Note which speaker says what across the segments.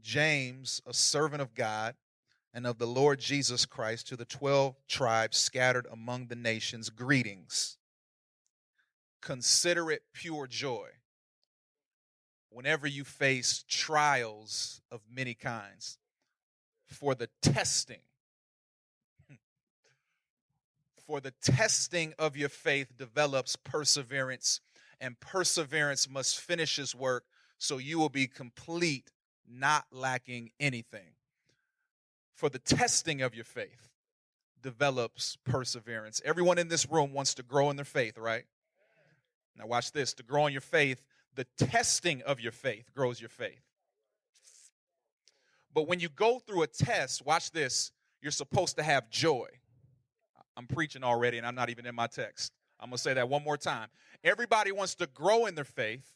Speaker 1: James, a servant of God and of the Lord Jesus Christ, to the 12 tribes scattered among the nations, greetings. Consider it pure joy whenever you face trials of many kinds, for the testing. For the testing of your faith develops perseverance, and perseverance must finish its work so you will be complete, not lacking anything. For the testing of your faith develops perseverance. Everyone in this room wants to grow in their faith, right? Now watch this. To grow in your faith, the testing of your faith grows your faith. But when you go through a test, watch this, you're supposed to have joy. I'm preaching already, and I'm not even in my text. I'm going to say that one more time. Everybody wants to grow in their faith,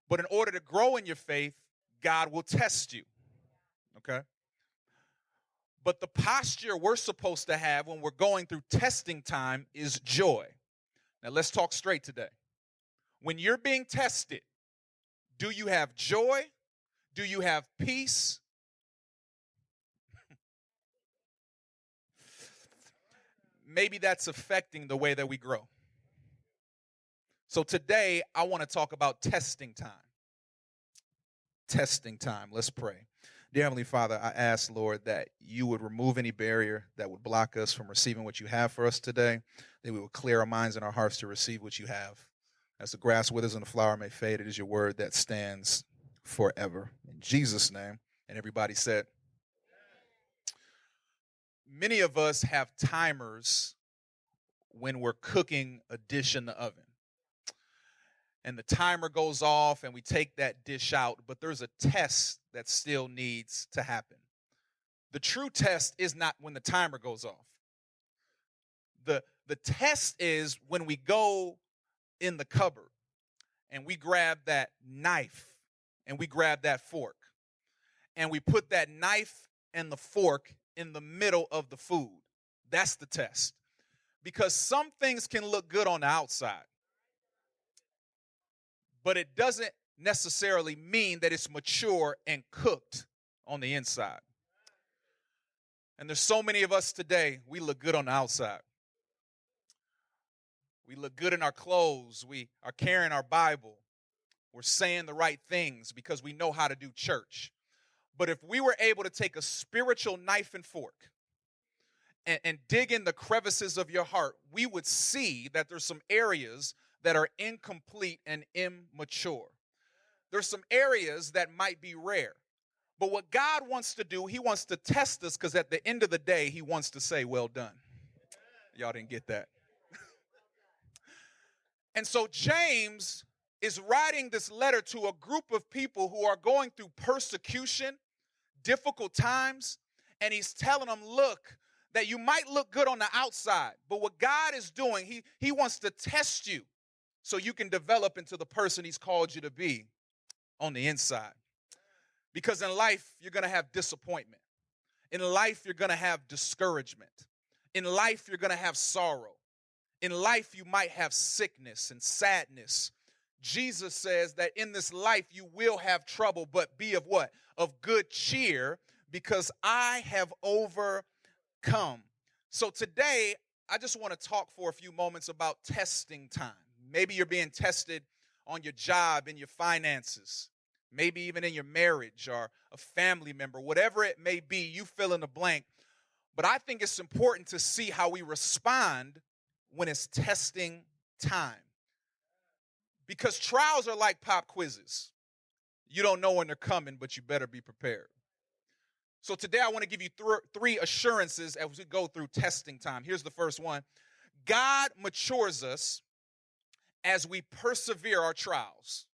Speaker 1: but in order to grow in your faith, God will test you, okay? But the posture we're supposed to have when we're going through testing time is joy. Now, let's talk straight today. When you're being tested, do you have joy? Do you have peace? Maybe that's affecting the way that we grow. So today, I want to talk about testing time. Testing time. Let's pray. Dear Heavenly Father, I ask, Lord, that you would remove any barrier that would block us from receiving what you have for us today, that we would clear our minds and our hearts to receive what you have. As the grass withers and the flower may fade, it is your word that stands forever. In Jesus' name. And everybody said, many of us have timers when we're cooking a dish in the oven. And the timer goes off and we take that dish out, but there's a test that still needs to happen. The true test is not when the timer goes off. The test is when we go in the cupboard and we grab that knife and we grab that fork and we put that knife and the fork in the middle of the food. That's the test. Because some things can look good on the outside, but it doesn't necessarily mean that it's mature and cooked on the inside. And there's so many of us today, we look good on the outside. We look good in our clothes. We are carrying our Bible. We're saying the right things because we know how to do church. But if we were able to take a spiritual knife and fork and dig in the crevices of your heart, we would see that there's some areas that are incomplete and immature. There's some areas that might be rare. But what God wants to do, he wants to test us because at the end of the day, he wants to say, well done. Y'all didn't get that. And so James is writing this letter to a group of people who are going through persecution, difficult times, and he's telling them, look, that you might look good on the outside, but what God is doing, he wants to test you so you can develop into the person he's called you to be on the inside. Because in life, you're going to have disappointment. In life, you're going to have discouragement. In life, you're going to have sorrow. In life, you might have sickness and sadness. Jesus says that in this life, you will have trouble, but be of what? Of good cheer, because I have overcome. So today, I just want to talk for a few moments about testing time. Maybe you're being tested on your job, in your finances, maybe even in your marriage or a family member, whatever it may be, you fill in the blank. But I think it's important to see how we respond when it's testing time. Because trials are like pop quizzes. You don't know when they're coming, but you better be prepared. So today I want to give you three assurances as we go through testing time. Here's the first one. God matures us as we persevere our trials.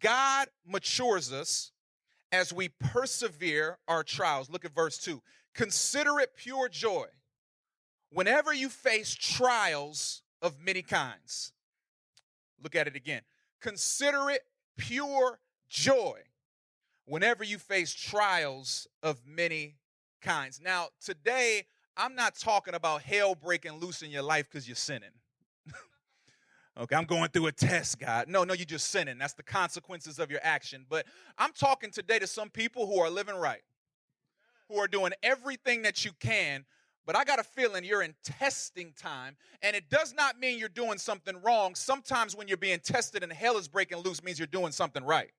Speaker 1: God matures us as we persevere our trials. Look at verse 2. Consider it pure joy whenever you face trials of many kinds. Look at it again. Consider it pure joy whenever you face trials of many kinds. Now, today, I'm not talking about hell breaking loose in your life because you're sinning. Okay, I'm going through a test, God. No, you're just sinning. That's the consequences of your action. But I'm talking today to some people who are living right, who are doing everything that you can, but I got a feeling you're in testing time, and it does not mean you're doing something wrong. Sometimes when you're being tested and hell is breaking loose means you're doing something right.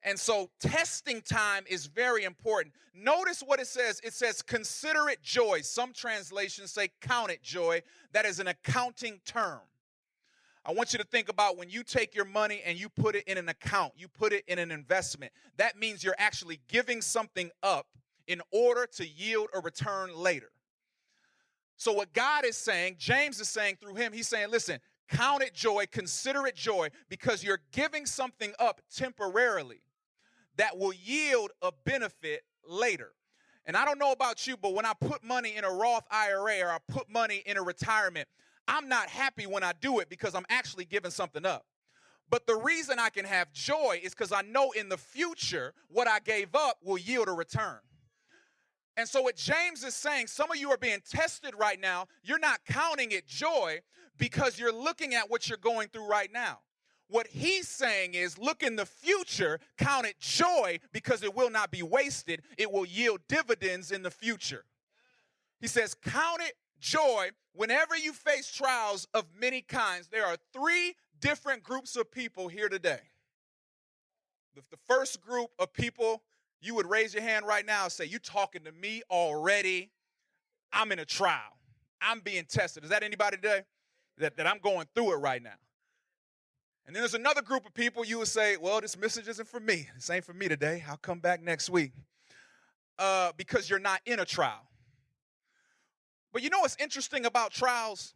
Speaker 1: And so testing time is very important. Notice what it says. It says, consider it joy. Some translations say count it joy. That is an accounting term. I want you to think about when you take your money and you put it in an account, you put it in an investment. That means you're actually giving something up in order to yield a return later. So what God is saying, James is saying through him, he's saying, listen, count it joy, consider it joy, because you're giving something up temporarily that will yield a benefit later. And I don't know about you, but when I put money in a Roth IRA or I put money in a retirement, I'm not happy when I do it because I'm actually giving something up. But the reason I can have joy is because I know in the future what I gave up will yield a return. And so what James is saying, some of you are being tested right now. You're not counting it joy because you're looking at what you're going through right now. What he's saying is, look in the future, count it joy because it will not be wasted. It will yield dividends in the future. He says, count it joy whenever you face trials of many kinds. There are three different groups of people here today. The first group of people, you would raise your hand right now and say, you talking to me already? I'm in a trial. I'm being tested. Is that anybody today? That I'm going through it right now. And then there's another group of people you would say, well, this message isn't for me. This ain't for me today. I'll come back next week. Because you're not in a trial. But you know what's interesting about trials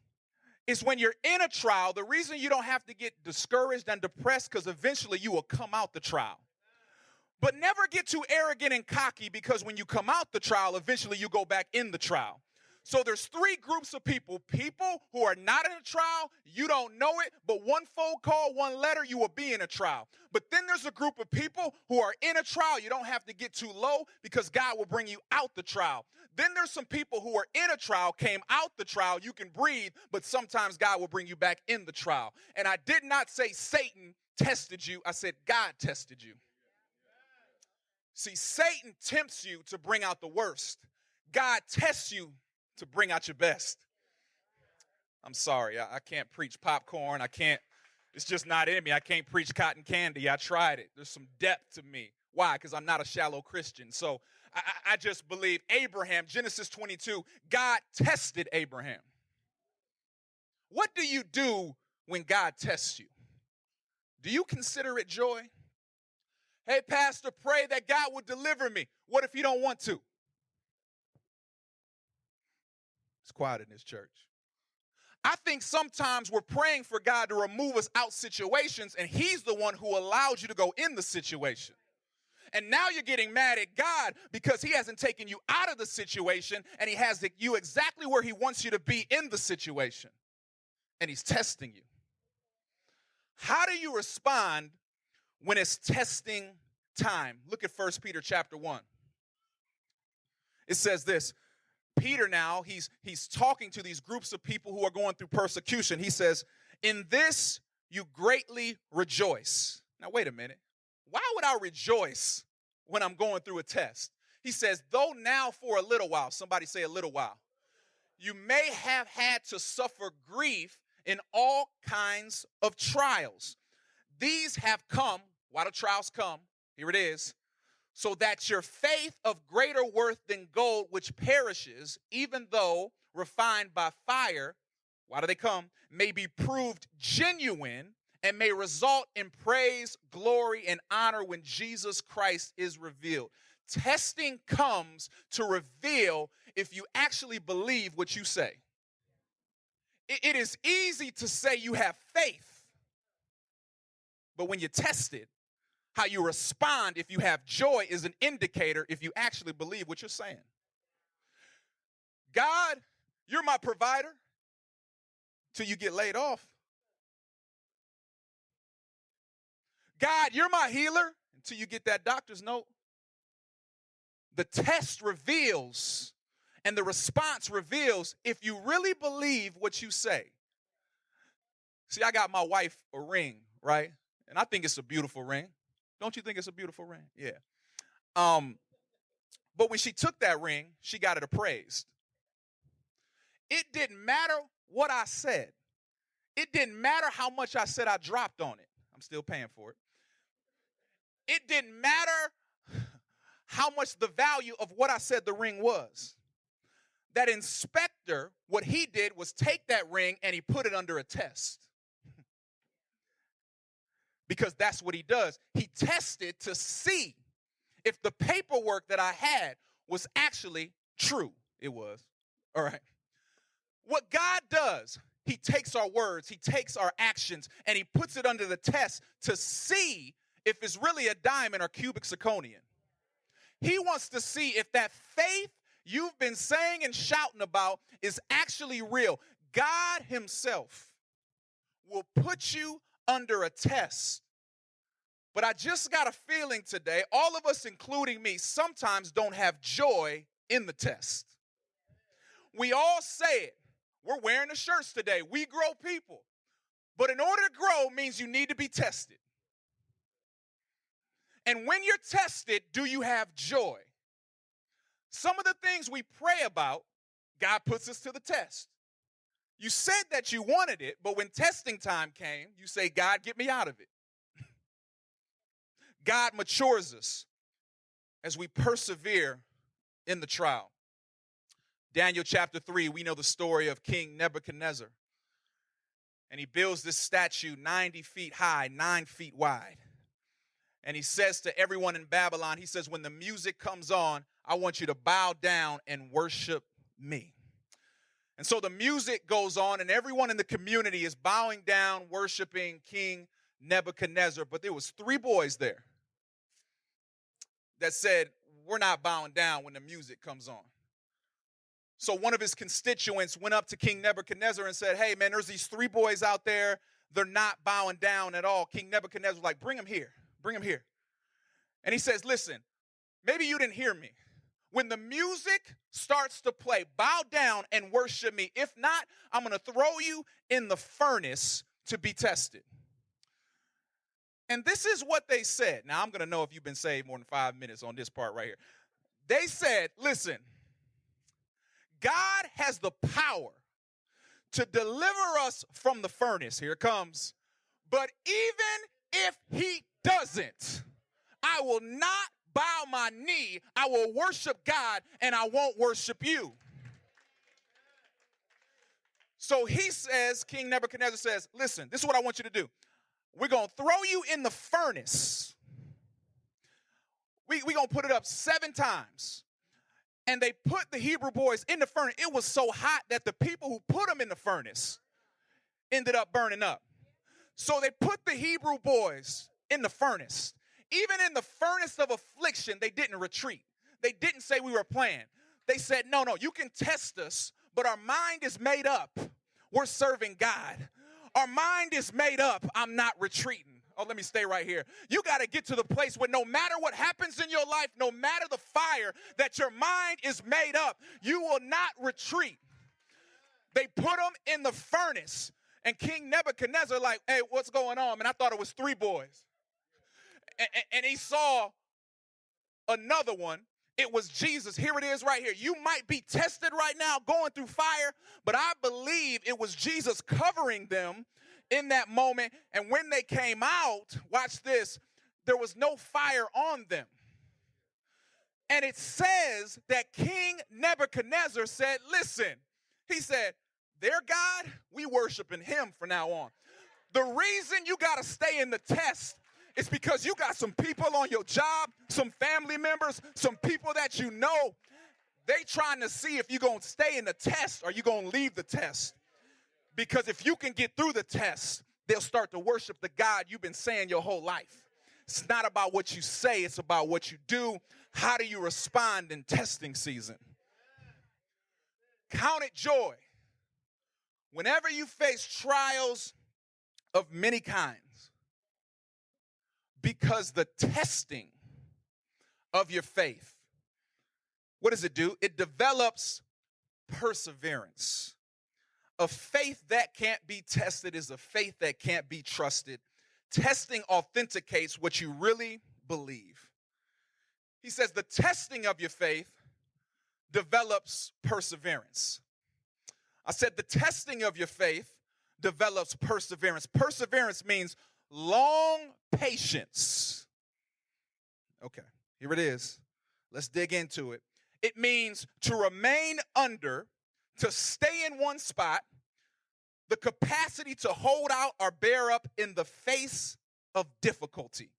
Speaker 1: is when you're in a trial, the reason you don't have to get discouraged and depressed because eventually you will come out the trial. But never get too arrogant and cocky because when you come out the trial, eventually you go back in the trial. So there's three groups of people. People who are not in a trial, you don't know it, but one phone call, one letter, you will be in a trial. But then there's a group of people who are in a trial. You don't have to get too low because God will bring you out the trial. Then there's some people who are in a trial, came out the trial, you can breathe, but sometimes God will bring you back in the trial. And I did not say Satan tested you. I said God tested you. See, Satan tempts you to bring out the worst. God tests you to bring out your best. I'm sorry, I can't preach popcorn. It's just not in me. I can't preach cotton candy. I tried it. There's some depth to me. Why? Because I'm not a shallow Christian. So I just believe Abraham, Genesis 22, God tested Abraham. What do you do when God tests you? Do you consider it joy? Hey, Pastor, pray that God would deliver me. What if you don't want to? It's quiet in this church. I think sometimes we're praying for God to remove us out situations, and he's the one who allows you to go in the situation. And now you're getting mad at God because he hasn't taken you out of the situation, and he has you exactly where he wants you to be in the situation. And he's testing you. How do you respond when it's testing time? Look at 1 Peter chapter 1. It says this. Peter now, he's talking to these groups of people who are going through persecution. He says, in this you greatly rejoice. Now, wait a minute. Why would I rejoice when I'm going through a test? He says, though now for a little while, somebody say a little while, you may have had to suffer grief in all kinds of trials. These have come, why do trials come? Here it is. So that your faith of greater worth than gold, which perishes, even though refined by fire, why do they come? May be proved genuine and may result in praise, glory, and honor when Jesus Christ is revealed. Testing comes to reveal if you actually believe what you say. It is easy to say you have faith, but when you're tested, how you respond if you have joy is an indicator if you actually believe what you're saying. God, you're my provider till you get laid off. God, you're my healer until you get that doctor's note. The test reveals and the response reveals if you really believe what you say. See, I got my wife a ring, right? And I think it's a beautiful ring. Don't you think it's a beautiful ring? Yeah. But when she took that ring, she got it appraised. It didn't matter what I said. It didn't matter how much I said I dropped on it. I'm still paying for it. It didn't matter how much the value of what I said the ring was. That inspector, what he did was take that ring and he put it under a test. Because that's what he does. He tested to see if the paperwork that I had was actually true. It was. All right. What God does, he takes our words, he takes our actions, and he puts it under the test to see if it's really a diamond or cubic zirconium. He wants to see if that faith you've been saying and shouting about is actually real. God himself will put you under a test. But I just got a feeling today, all of us, including me, sometimes don't have joy in the test. We all say it. We're wearing the shirts today. We grow people. But in order to grow means you need to be tested. And when you're tested, do you have joy? Some of the things we pray about, God puts us to the test. You said that you wanted it, but when testing time came, you say, God, get me out of it. God matures us as we persevere in the trial. Daniel chapter 3, we know the story of King Nebuchadnezzar. And he builds this statue 90 feet high, 9 feet wide. And he says to everyone in Babylon, he says, when the music comes on, I want you to bow down and worship me. And so the music goes on, and everyone in the community is bowing down, worshiping King Nebuchadnezzar. But there was 3 boys there that said, we're not bowing down when the music comes on. So one of his constituents went up to King Nebuchadnezzar and said, hey, man, there's these 3 boys out there. They're not bowing down at all. King Nebuchadnezzar was like, bring them here. Bring them here. And he says, listen, maybe you didn't hear me. When the music starts to play, bow down and worship me. If not, I'm going to throw you in the furnace to be tested. And this is what they said. Now, I'm going to know if you've been saved more than 5 minutes on this part right here. They said, listen, God has the power to deliver us from the furnace. Here it comes. But even if he doesn't, I will not bow my knee. I will worship God, and I won't worship you. So he says, King Nebuchadnezzar says, listen, this is what I want you to do. We're going to throw you in the furnace. We're going to put it up 7 times. And they put the Hebrew boys in the furnace. It was so hot that the people who put them in the furnace ended up burning up. So they put the Hebrew boys in the furnace. Even in the furnace of affliction, they didn't retreat. They didn't say we were playing. They said, no, you can test us, but our mind is made up. We're serving God. Our mind is made up. I'm not retreating. Oh, let me stay right here. You got to get to the place where no matter what happens in your life, no matter the fire, that your mind is made up. You will not retreat. They put them in the furnace. And King Nebuchadnezzar like, hey, what's going on? Man, I thought it was 3 boys. And he saw another one. It was Jesus. Here it is right here. You might be tested right now, going through fire, but I believe it was Jesus covering them in that moment. And when they came out, watch this, there was no fire on them. And it says that King Nebuchadnezzar said, listen, he said, their God, we worshiping him from now on. The reason you got to stay in the test is because you got some people on your job, some family members, some people that you know. They trying to see if you're going to stay in the test or you're going to leave the test. Because if you can get through the test, they'll start to worship the God you've been saying your whole life. It's not about what you say, it's about what you do. How do you respond in testing season? Count it joy whenever you face trials of many kinds, because the testing of your faith, what does it do? It develops perseverance. A faith that can't be tested is a faith that can't be trusted. Testing authenticates what you really believe. He says the testing of your faith develops perseverance. I said the testing of your faith develops perseverance. Perseverance means long patience. Okay, here it is. Let's dig into it. It means to remain under, to stay in one spot, the capacity to hold out or bear up in the face of difficulty.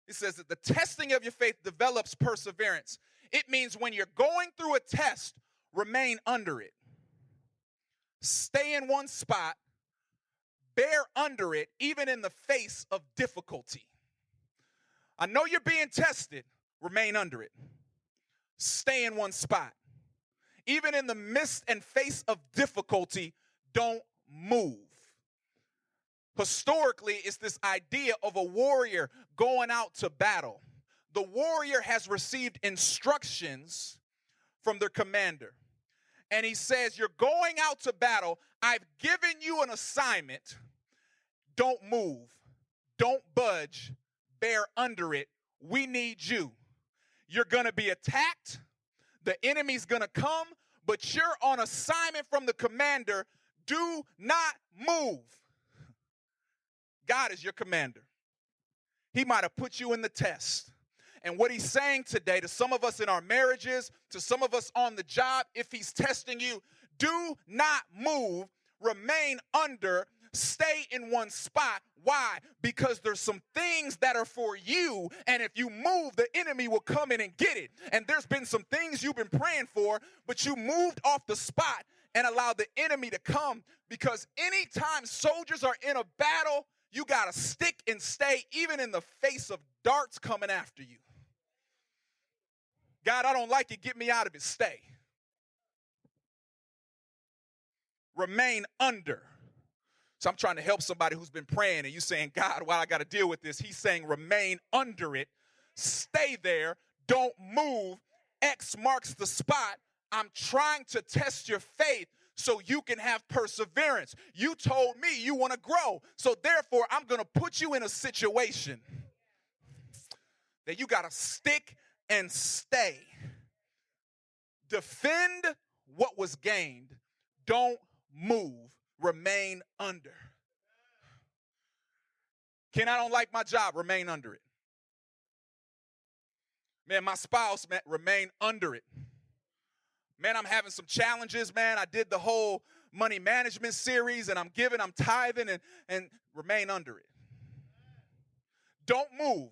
Speaker 1: It says that the testing of your faith develops perseverance. It means when you're going through a test, remain under it. Stay in one spot, bear under it, even in the face of difficulty. I know you're being tested, remain under it. Stay in one spot. Even in the midst and face of difficulty, don't move. Historically, it's this idea of a warrior going out to battle. The warrior has received instructions from their commander. And he says, you're going out to battle. I've given you an assignment. Don't move. Don't budge. Bear under it. We need you. You're going to be attacked. The enemy's going to come, but you're on assignment from the commander. Do not move. God is your commander. He might have put you in the test. And what he's saying today to some of us in our marriages, to some of us on the job, if he's testing you, do not move, remain under, stay in one spot. Why? Because there's some things that are for you, and if you move, the enemy will come in and get it. And there's been some things you've been praying for, but you moved off the spot and allowed the enemy to come, because anytime soldiers are in a battle, you got to stick and stay, even in the face of darts coming after you. God, I don't like it. Get me out of it. Stay. Remain under. So I'm trying to help somebody who's been praying and you saying, God, why I got to deal with this? He's saying remain under it. Stay there. Don't move. X marks the spot. I'm trying to test your faith so you can have perseverance. You told me you want to grow. So therefore, I'm going to put you in a situation that you got to stick and stay. Defend what was gained. Don't move. Remain under. Ken, I don't like my job. Remain under it. Man, my spouse, man, remain under it. Man, I'm having some challenges, man. I did the whole money management series, and I'm giving, I'm tithing, and remain under it. Don't move.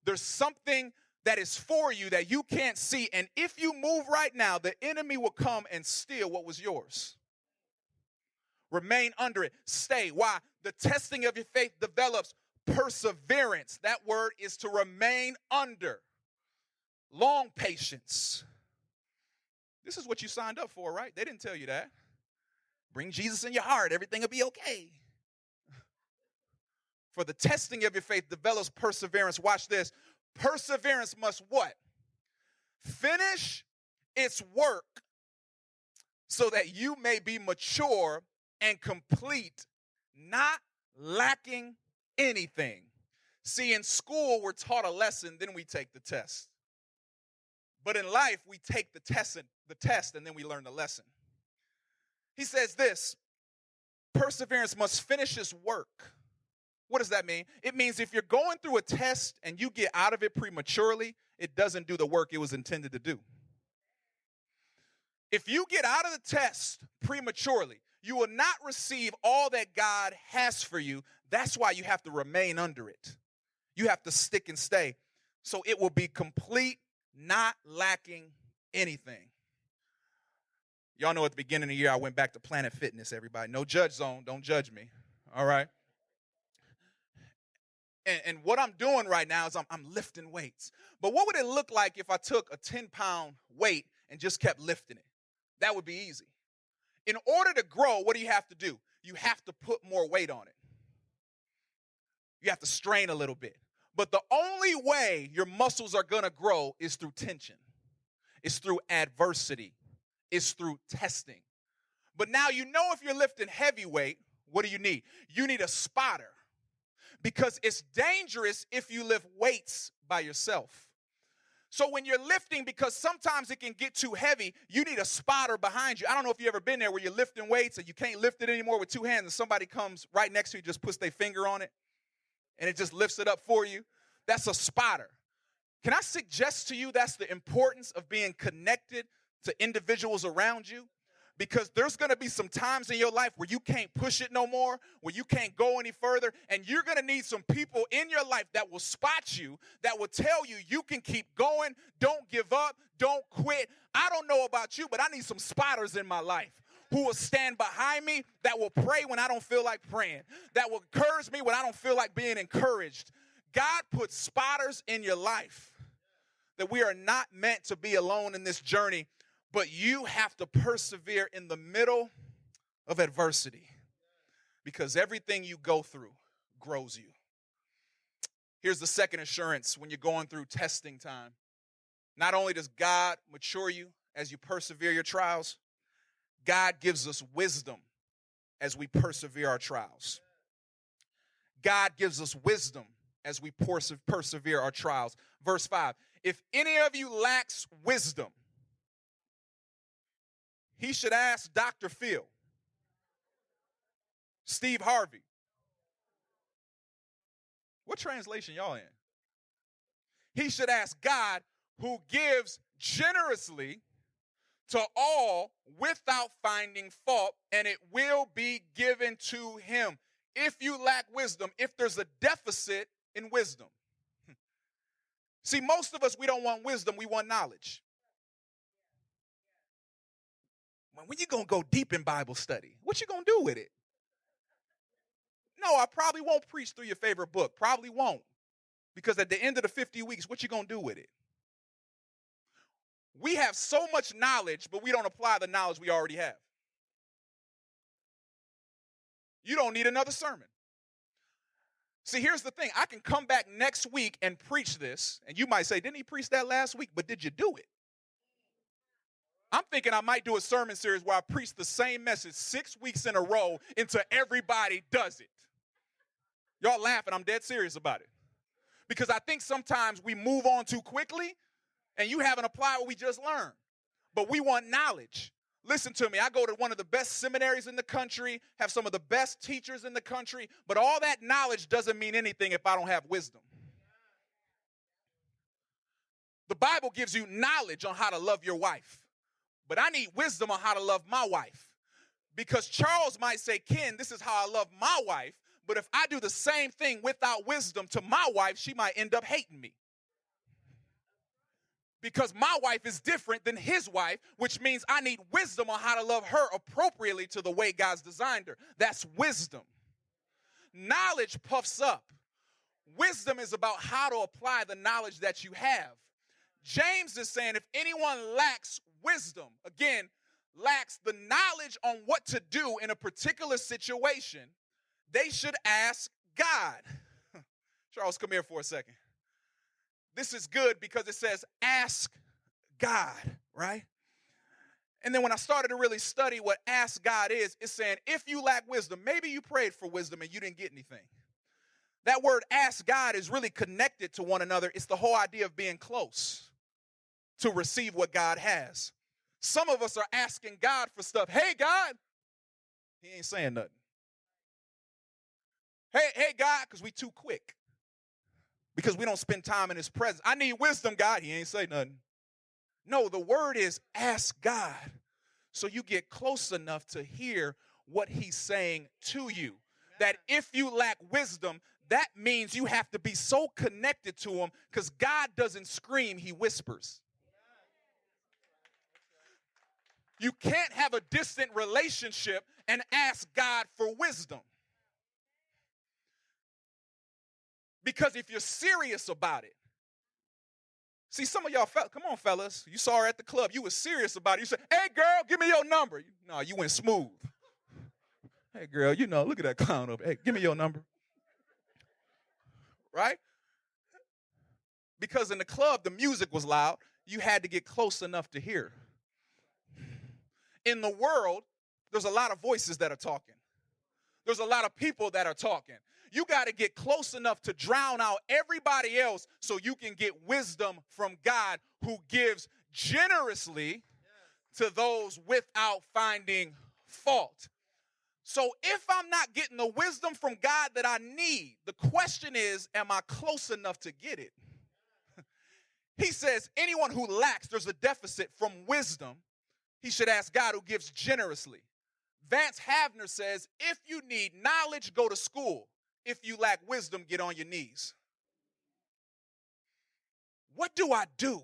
Speaker 1: There's something that is for you that you can't see, and if you move right now, the enemy will come and steal what was yours. Remain under it. Stay. Why? The testing of your faith develops perseverance. That word is to remain under. Long patience. This is what you signed up for, right? They didn't tell you that. Bring Jesus in your heart. Everything will be okay. For the testing of your faith develops perseverance. Watch this. Perseverance must what? Finish its work so that you may be mature and complete, not lacking anything. See, in school, we're taught a lesson, then we take the test. But in life, we take the test, and then we learn the lesson. He says this, perseverance must finish its work. What does that mean? It means if you're going through a test and you get out of it prematurely, it doesn't do the work it was intended to do. If you get out of the test prematurely, you will not receive all that God has for you. That's why you have to remain under it. You have to stick and stay. So it will be complete, not lacking anything. Y'all know at the beginning of the year, I went back to Planet Fitness, everybody. No judge zone. Don't judge me. All right? And what I'm doing right now is I'm lifting weights. But what would it look like if I took a 10-pound weight and just kept lifting it? That would be easy. In order to grow, what do you have to do? You have to put more weight on it. You have to strain a little bit. But the only way your muscles are going to grow is through tension. It's through adversity. It's through testing. But now you know if you're lifting heavy weight, what do you need? You need a spotter, because it's dangerous if you lift weights by yourself. So when you're lifting, because sometimes it can get too heavy, you need a spotter behind you. I don't know if you've ever been there where you're lifting weights and you can't lift it anymore with two hands, and somebody comes right next to you, just puts their finger on it, and it just lifts it up for you. That's a spotter. Can I suggest to you that's the importance of being connected to individuals around you? Because there's going to be some times in your life where you can't push it no more, where you can't go any further, and you're going to need some people in your life that will spot you, that will tell you you can keep going, don't give up, don't quit. I don't know about you, but I need some spotters in my life who will stand behind me, that will pray when I don't feel like praying, that will encourage me when I don't feel like being encouraged. God puts spotters in your life, that we are not meant to be alone in this journey. But you have to persevere in the middle of adversity, because everything you go through grows you. Here's the second assurance when you're going through testing time. Not only does God mature you as you persevere your trials, God gives us wisdom as we persevere our trials. God gives us wisdom as we persevere our trials. Verse 5, if any of you lacks wisdom, he should ask Dr. Phil, Steve Harvey. What translation y'all in? He should ask God, who gives generously to all without finding fault, and it will be given to him. If you lack wisdom, if there's a deficit in wisdom. See, most of us, we don't want wisdom, we want knowledge. When you going to go deep in Bible study? What you going to do with it? No, I probably won't preach through your favorite book. Probably won't. Because at the end of the 50 weeks, what you going to do with it? We have so much knowledge, but we don't apply the knowledge we already have. You don't need another sermon. See, here's the thing. I can come back next week and preach this, and you might say, didn't he preach that last week? But did you do it? I'm thinking I might do a sermon series where I preach the same message 6 weeks in a row until everybody does it. Y'all laughing, I'm dead serious about it. Because I think sometimes we move on too quickly and you haven't applied what we just learned. But we want knowledge. Listen to me, I go to one of the best seminaries in the country, have some of the best teachers in the country, but all that knowledge doesn't mean anything if I don't have wisdom. The Bible gives you knowledge on how to love your wife. But I need wisdom on how to love my wife. Because Charles might say, Ken, this is how I love my wife. But if I do the same thing without wisdom to my wife, she might end up hating me. Because my wife is different than his wife, which means I need wisdom on how to love her appropriately to the way God's designed her. That's wisdom. Knowledge puffs up. Wisdom is about how to apply the knowledge that you have. James is saying if anyone lacks wisdom, again, lacks the knowledge on what to do in a particular situation, they should ask God. Charles, come here for a second. This is good because it says ask God, right? And then when I started to really study what ask God is, it's saying if you lack wisdom, maybe you prayed for wisdom and you didn't get anything. That word ask God is really connected to one another. It's the whole idea of being close to receive what God has. Some of us are asking God for stuff. Hey, God. He ain't saying nothing. Hey, God, because we too quick. Because we don't spend time in his presence. I need wisdom, God. He ain't say nothing. No, the word is ask God. So you get close enough to hear what he's saying to you. That if you lack wisdom, that means you have to be so connected to him because God doesn't scream, he whispers. You can't have a distant relationship and ask God for wisdom. Because if you're serious about it, see, some of y'all, come on, fellas, you saw her at the club. You were serious about it. You said, hey, girl, give me your number. No, you went smooth. Hey, girl, look at that clown over. Hey, give me your number. Right? Because in the club, the music was loud. You had to get close enough to hear. In the world, There's a lot of voices that are talking. There's a lot of people that are talking. You got to get close enough to drown out everybody else so you can get wisdom from God, who gives generously to those without finding fault. So if I'm not getting the wisdom from God that I need, the question is, am I close enough to get it? He says anyone who lacks, there's a deficit from wisdom, he should ask God, who gives generously. Vance Havner says, if you need knowledge, go to school. If you lack wisdom, get on your knees. What do I do?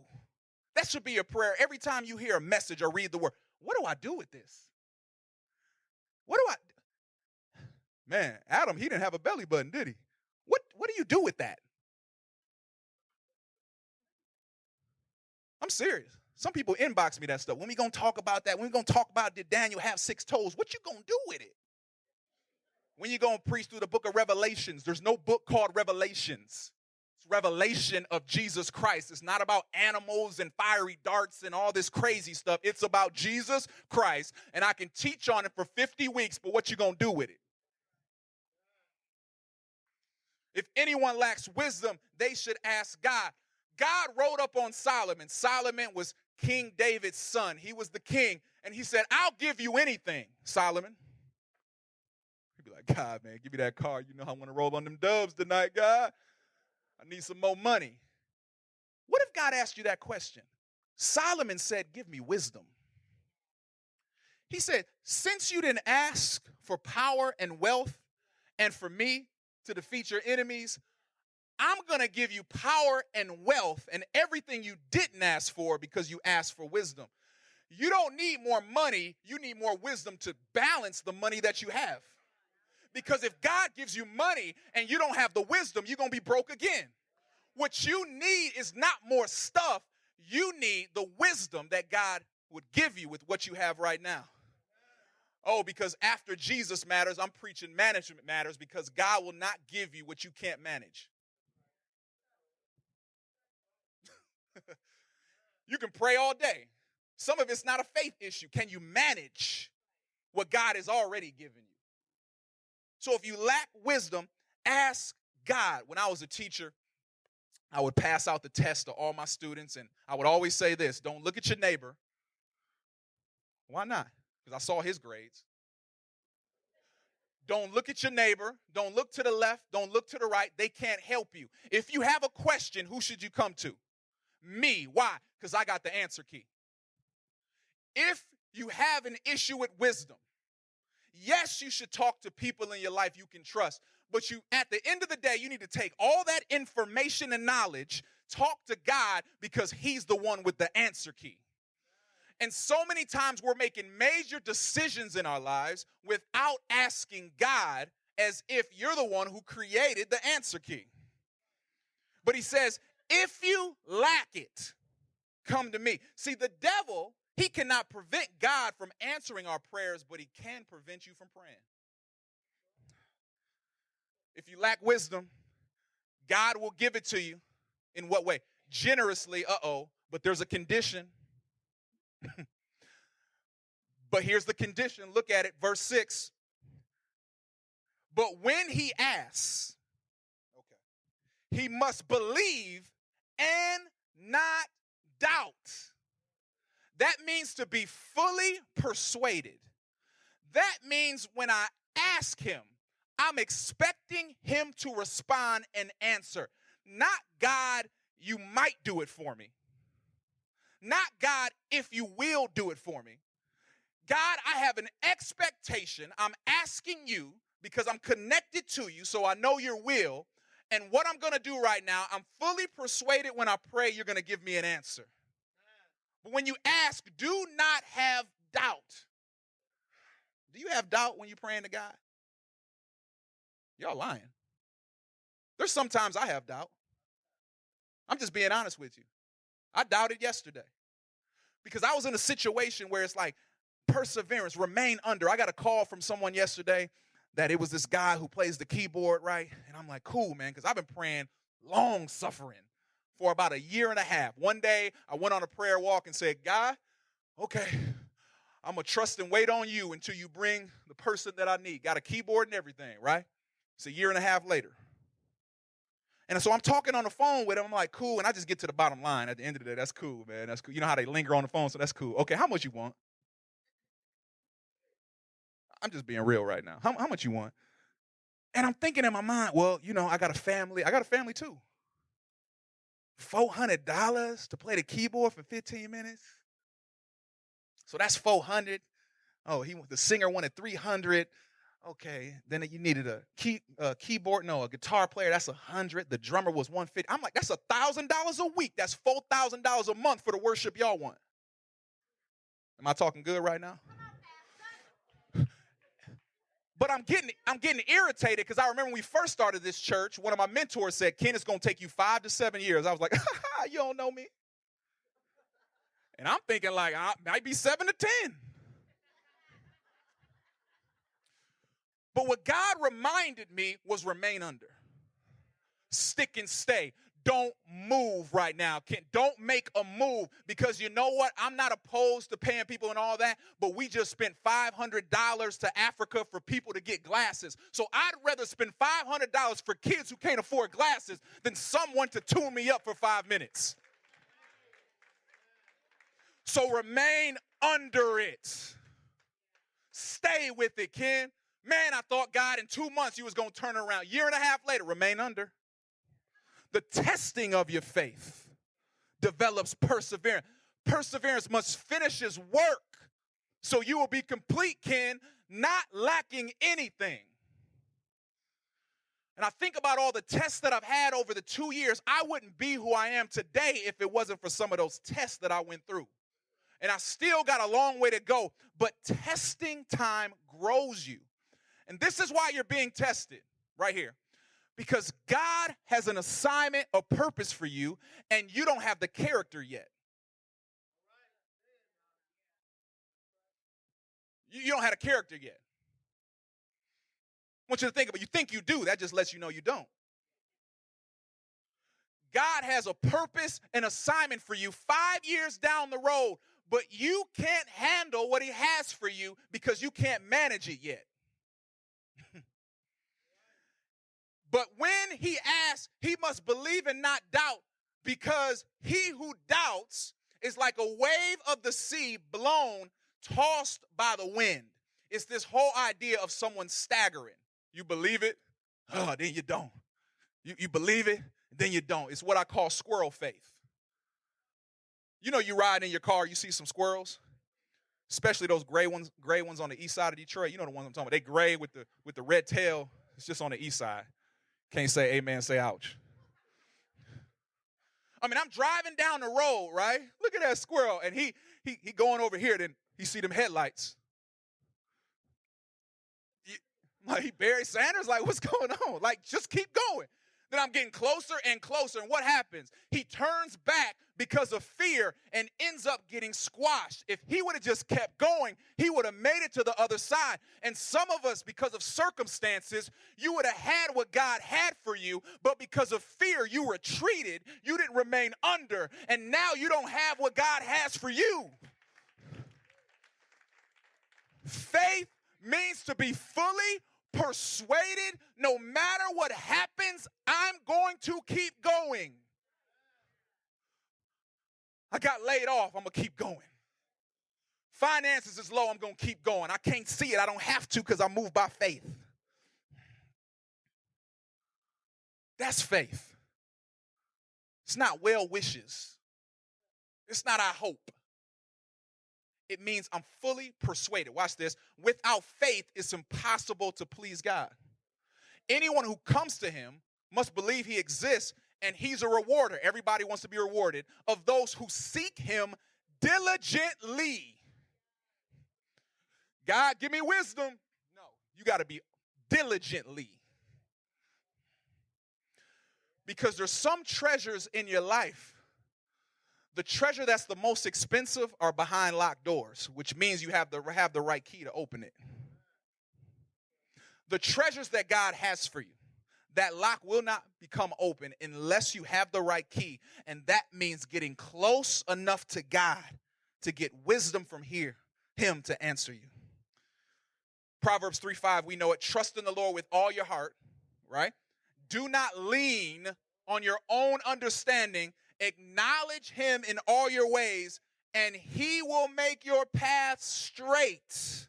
Speaker 1: That should be your prayer every time you hear a message or read the word. What do I do with this? What do I? Man, Adam, he didn't have a belly button, did he? What do you do with that? I'm serious. Some people inbox me that stuff. When we going to talk about that? When we going to talk about did Daniel have 6 toes? What you going to do with it? When you going to preach through the book of Revelations, there's no book called Revelations. It's revelation of Jesus Christ. It's not about animals and fiery darts and all this crazy stuff. It's about Jesus Christ, and I can teach on it for 50 weeks, but what you going to do with it? If anyone lacks wisdom, they should ask God. God rode up on Solomon. Solomon was King David's son. He was the king, and he said, I'll give you anything, Solomon. He'd be like, God, man, give me that car. You know I want to roll on them dubs tonight, God. I need some more money. What if God asked you that question? Solomon said, give me wisdom. He said, since you didn't ask for power and wealth and for me to defeat your enemies, I'm going to give you power and wealth and everything you didn't ask for because you asked for wisdom. You don't need more money. You need more wisdom to balance the money that you have. Because if God gives you money and you don't have the wisdom, you're going to be broke again. What you need is not more stuff. You need the wisdom that God would give you with what you have right now. Oh, because after Jesus matters, I'm preaching management matters, because God will not give you what you can't manage. You can pray all day. Some of it's not a faith issue. Can you manage what God has already given you? So if you lack wisdom, ask God. When I was a teacher, I would pass out the test to all my students, and I would always say this: don't look at your neighbor. Why not? Because I saw his grades. Don't look at your neighbor. Don't look to the left. Don't look to the right. They can't help you. If you have a question, who should you come to? Me. Why? Because I got the answer key. If you have an issue with wisdom, yes, you should talk to people in your life you can trust. But you, at the end of the day, you need to take all that information and knowledge, talk to God, because he's the one with the answer key. And so many times we're making major decisions in our lives without asking God, as if you're the one who created the answer key. But he says, if you lack it, come to me. See, the devil, he cannot prevent God from answering our prayers, but he can prevent you from praying. If you lack wisdom, God will give it to you. In what way? Generously, but there's a condition. But here's the condition. Look at it, verse 6. But when he asks, he must believe and not doubt. That means to be fully persuaded. That means when I ask him, I'm expecting him to respond and answer. Not, God, you might do it for me. Not, God, if you will do it for me. God, I have an expectation. I'm asking you because I'm connected to you, so I know your will. And what I'm going to do right now, I'm fully persuaded when I pray you're going to give me an answer. But when you ask, do not have doubt. Do you have doubt when you're praying to God? Y'all lying. There's sometimes I have doubt. I'm just being honest with you. I doubted yesterday because I was in a situation where it's like perseverance, remain under. I got a call from someone yesterday that it was this guy who plays the keyboard, right? And I'm like, cool, man, because I've been praying long suffering for about a year and a half. One day I went on a prayer walk and said, God, okay, I'm going to trust and wait on you until you bring the person that I need. Got a keyboard and everything, right? It's a year and a half later. And so I'm talking on the phone with him. I'm like, cool. And I just get to the bottom line at the end of the day. That's cool, man. That's cool. You know how they linger on the phone, so that's cool. Okay, how much you want? I'm just being real right now. How much you want? And I'm thinking in my mind, well, you know, I got a family. I got a family too. $400 to play the keyboard for 15 minutes? So that's $400. Oh, the singer wanted $300. Okay, then you needed a keyboard, a guitar player. That's $100. The drummer was $150. I'm like, that's $1,000 a week. That's $4,000 a month for the worship y'all want. Am I talking good right now? But I'm getting irritated because I remember when we first started this church, one of my mentors said, Ken, it's going to take you 5 to 7 years. I was like, you don't know me. And I'm thinking like, I might be 7 to 10. But what God reminded me was remain under. Stick and stay. Don't move right now. Don't make a move, because you know what? I'm not opposed to paying people and all that, but we just spent $500 to Africa for people to get glasses. So I'd rather spend $500 for kids who can't afford glasses than someone to tune me up for 5 minutes. So remain under it. Stay with it, Ken. Man, I thought God in 2 months he was going to turn it around. Year and a half later, remain under. The testing of your faith develops perseverance. Perseverance must finish his work so you will be complete, Ken, not lacking anything. And I think about all the tests that I've had over the 2 years. I wouldn't be who I am today if it wasn't for some of those tests that I went through. And I still got a long way to go, but testing time grows you. And this is why you're being tested right here. Because God has an assignment, a purpose for you, and you don't have the character yet. You don't have a character yet. I want you to think about it. You think you do. That just lets you know you don't. God has a purpose, an assignment for you 5 years down the road, but you can't handle what he has for you because you can't manage it yet. But when he asks, he must believe and not doubt, because he who doubts is like a wave of the sea blown, tossed by the wind. It's this whole idea of someone staggering. You believe it, then you don't. You believe it, then you don't. It's what I call squirrel faith. You know, you ride in your car, you see some squirrels, especially those gray ones on the east side of Detroit. You know the ones I'm talking about. They gray with the red tail. It's just on the east side. Can't say amen, say ouch. I mean, I'm driving down the road, right? Look at that squirrel, and he going over here, then he see them headlights. Like, he Barry Sanders, like, what's going on? Like, just keep going. Then I'm getting closer and closer, and what happens? He turns back because of fear and ends up getting squashed. If he would have just kept going, he would have made it to the other side. And some of us, because of circumstances, you would have had what God had for you, but because of fear, you retreated. You didn't remain under, and now you don't have what God has for you. Faith means to be fully persuaded. No matter what happens, I'm going to keep going. I got laid off, I'm going to keep going. Finances is low, I'm going to keep going. I can't see it, I don't have to, because I move by faith. That's faith. It's not well wishes. It's not I hope. It means I'm fully persuaded. Watch this. Without faith, it's impossible to please God. Anyone who comes to him must believe he exists, and he's a rewarder. Everybody wants to be rewarded of those who seek him diligently. God, give me wisdom. No, you got to be diligently. Because there's some treasures in your life. The treasure that's the most expensive are behind locked doors, which means you have the right key to open it. The treasures that God has for you, that lock will not become open unless you have the right key. And that means getting close enough to God to get wisdom from here him to answer you. Proverbs 3:5, we know it. Trust in the Lord with all your heart, right? Do not lean on your own understanding. Acknowledge him in all your ways, and he will make your path straight.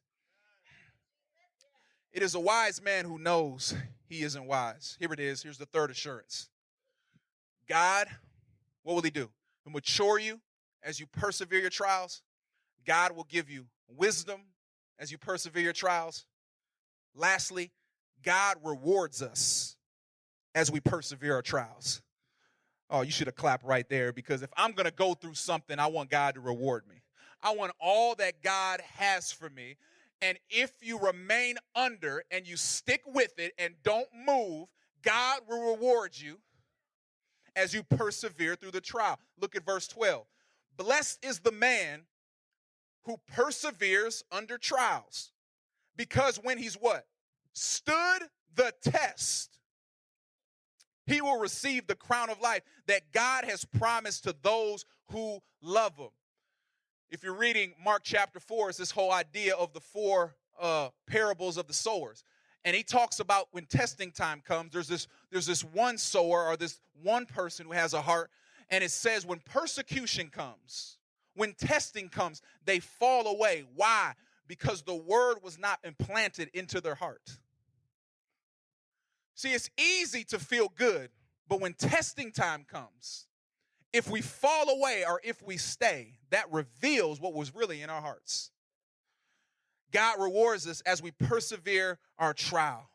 Speaker 1: It is a wise man who knows he isn't wise. Here it is. Here's the third assurance. God, what will he do? He'll mature you as you persevere your trials. God will give you wisdom as you persevere your trials. Lastly, God rewards us as we persevere our trials. Oh, you should have clapped right there, because if I'm going to go through something, I want God to reward me. I want all that God has for me. And if you remain under and you stick with it and don't move, God will reward you as you persevere through the trial. Look at verse 12. Blessed is the man who perseveres under trials, because when he's what? Stood the test, he will receive the crown of life that God has promised to those who love him. If you're reading Mark chapter 4, it's this whole idea of the four parables of the sowers. And he talks about when testing time comes, there's this one sower, or this one person who has a heart, and it says when persecution comes, when testing comes, they fall away. Why? Because the word was not implanted into their heart. See, it's easy to feel good, but when testing time comes, if we fall away or if we stay, that reveals what was really in our hearts. God rewards us as we persevere our trial.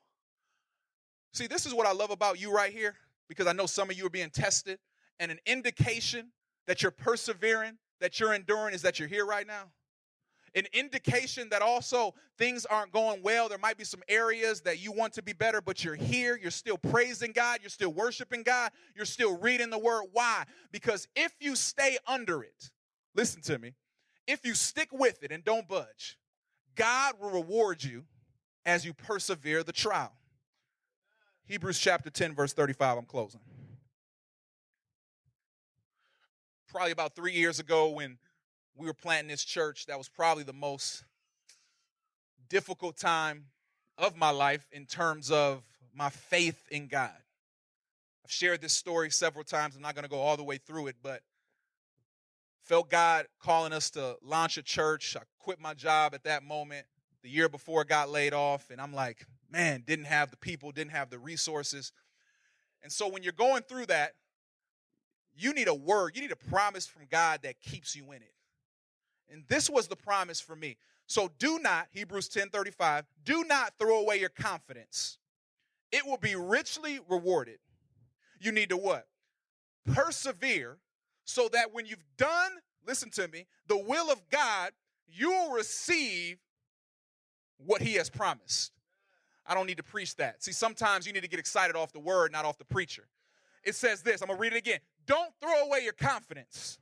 Speaker 1: See, this is what I love about you right here, because I know some of you are being tested, and an indication that you're persevering, that you're enduring, is that you're here right now. An indication that also things aren't going well. There might be some areas that you want to be better, but you're here. You're still praising God. You're still worshiping God. You're still reading the word. Why? Because if you stay under it, listen to me, if you stick with it and don't budge, God will reward you as you persevere the trial. Hebrews chapter 10, verse 35, I'm closing. Probably about 3 years ago, when we were planting this church, that was probably the most difficult time of my life in terms of my faith in God. I've shared this story several times. I'm not going to go all the way through it, but felt God calling us to launch a church. I quit my job at that moment the year before I got laid off, and I'm like, man, didn't have the people, didn't have the resources. And so when you're going through that, you need a word, you need a promise from God that keeps you in it. And this was the promise for me. So do not, Hebrews 10:35, do not throw away your confidence. It will be richly rewarded. You need to what? Persevere, so that when you've done, listen to me, the will of God, you will receive what he has promised. I don't need to preach that. See, sometimes you need to get excited off the word, not off the preacher. It says this, I'm going to read it again. Don't throw away your confidence.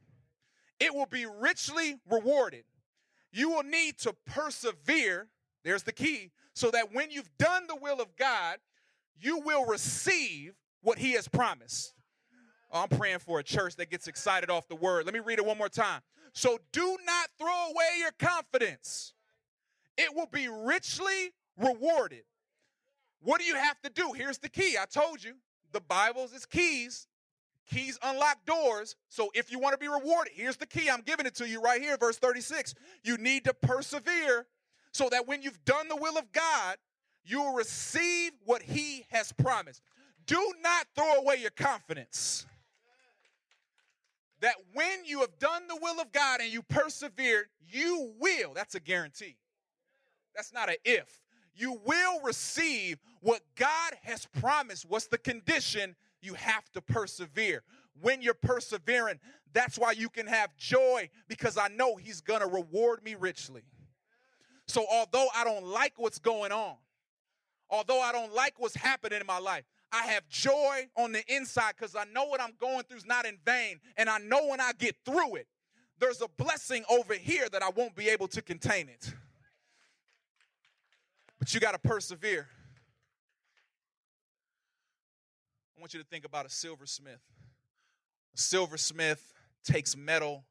Speaker 1: It will be richly rewarded. You will need to persevere, there's the key, so that when you've done the will of God, you will receive what he has promised. Oh, I'm praying for a church that gets excited off the word. Let me read it one more time. So do not throw away your confidence. It will be richly rewarded. What do you have to do? Here's the key. I told you, the Bible is keys. Keys unlock doors. So if you want to be rewarded, here's the key. I'm giving it to you right here, verse 36. You need to persevere so that when you've done the will of God, you will receive what he has promised. Do not throw away your confidence. That when you have done the will of God and you persevered, you will. That's a guarantee. That's not an if. You will receive what God has promised. What's the condition? You have to persevere. When you're persevering, that's why you can have joy, because I know he's going to reward me richly. So although I don't like what's going on, although I don't like what's happening in my life, I have joy on the inside because I know what I'm going through is not in vain. And I know when I get through it, there's a blessing over here that I won't be able to contain it. But you got to persevere. I want you to think about a silversmith. A silversmith takes metal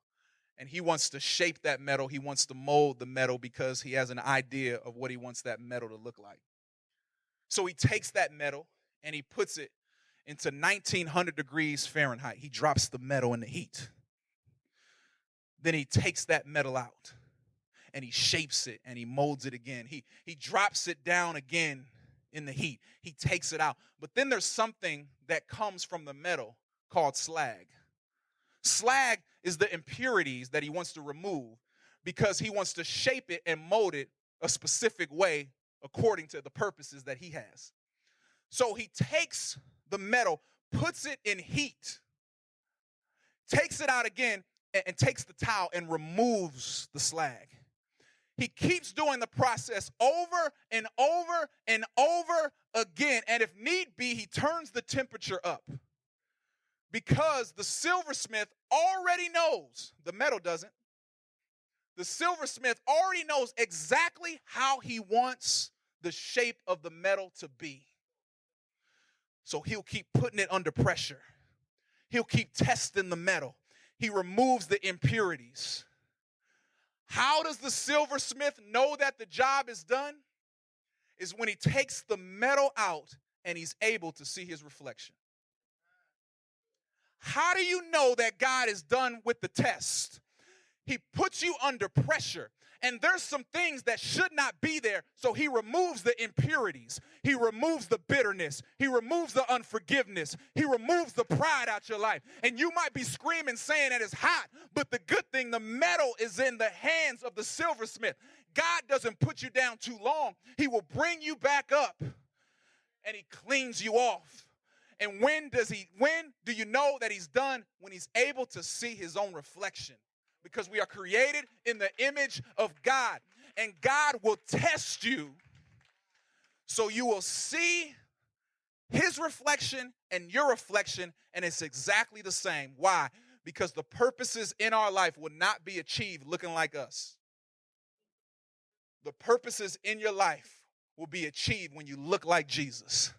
Speaker 1: and he wants to shape that metal. He wants to mold the metal because he has an idea of what he wants that metal to look like. So he takes that metal and he puts it into 1900 degrees Fahrenheit. He drops the metal in the heat. Then he takes that metal out and he shapes it and he molds it again. He drops it down again in the heat. He takes it out. But then there's something that comes from the metal called slag. Slag is the impurities that he wants to remove because he wants to shape it and mold it a specific way according to the purposes that he has. So he takes the metal, puts it in heat, takes it out again, and takes the towel and removes the slag. He keeps doing the process over and over and over again. And if need be, he turns the temperature up. Because the silversmith already knows, the metal doesn't. The silversmith already knows exactly how he wants the shape of the metal to be. So he'll keep putting it under pressure. He'll keep testing the metal. He removes the impurities. How does the silversmith know that the job is done? Is when he takes the metal out and he's able to see his reflection. How do you know that God is done with the test? He puts you under pressure, and there's some things that should not be there, so he removes the impurities. He removes the bitterness. He removes the unforgiveness. He removes the pride out your life. And you might be screaming, saying that it's hot, but the good thing, the metal is in the hands of the silversmith. God doesn't put you down too long. He will bring you back up, and he cleans you off. And when do you know that he's done? When he's able to see his own reflection. Because we are created in the image of God. And God will test you so you will see his reflection and your reflection, and it's exactly the same. Why? Because the purposes in our life will not be achieved looking like us. The purposes in your life will be achieved when you look like Jesus.